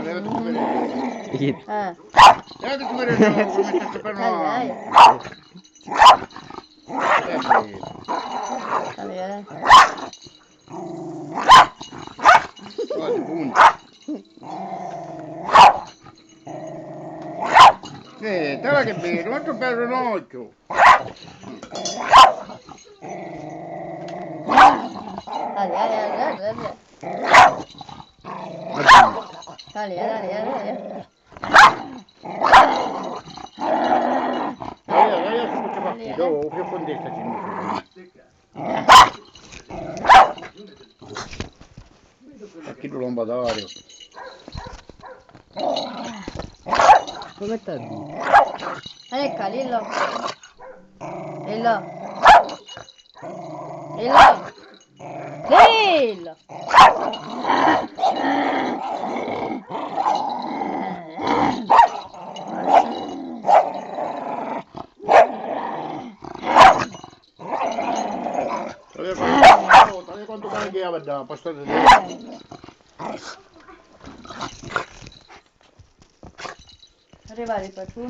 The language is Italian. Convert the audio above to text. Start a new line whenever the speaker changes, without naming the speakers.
levati tu vedere. Levati tu vedere come sta per noi. Guarda, punta. Te la che bello, quanto bello un occhio. Che fondetta c'è? Chi lo lombadario?
Come sta lì?
Ecco, Lillo. Lillo. Lillo. Lillo.
Taglia quanto cane che aveva da pastore di...
Arrivare per tu.